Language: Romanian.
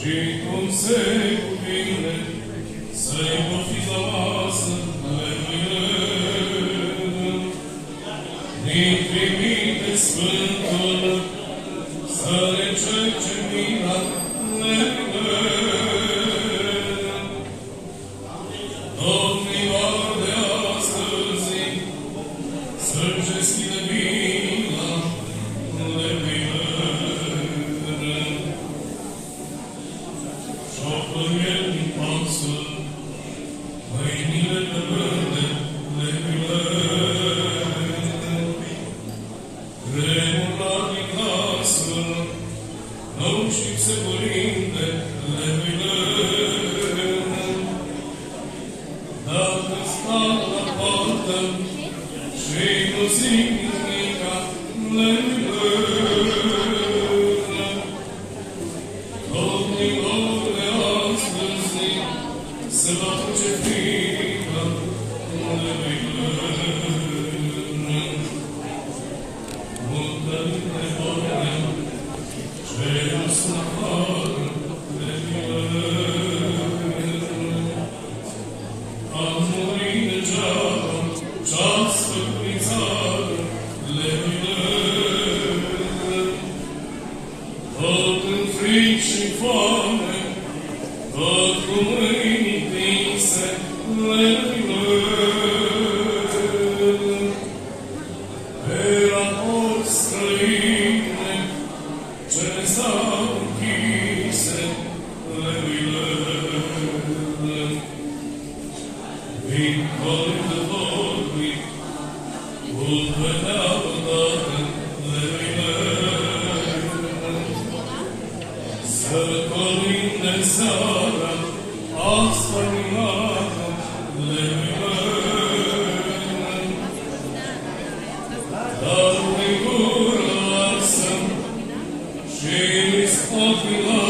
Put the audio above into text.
și cum se cuvine să-i poftiți la masă leluile. Din trimite Sfântul să ne cerce mina leluile. Domnilor de astăzi să-mi deschide mina leluile. Și-o din pasă mâinile de verde leluile. Tremurla din casă, năușit se vorinde leluile. Dacă stau la poartă și nu zic nimica leluile. Domnilor de astăzi se va duce frică leluile. Muntările vorbea, cerul sunt afară leluile. Am murit degeaba, ce-ați făcut din țară leluile. Tot în fric și foame, tot cu mâini întinse leluile. Pe raport străine, ce ne s-au închise leluile. Dincolo de vorbi, vulpetea odată leluile. Să colinde seara, asta minată leluile. Dar din gură arsă și-mi spot minată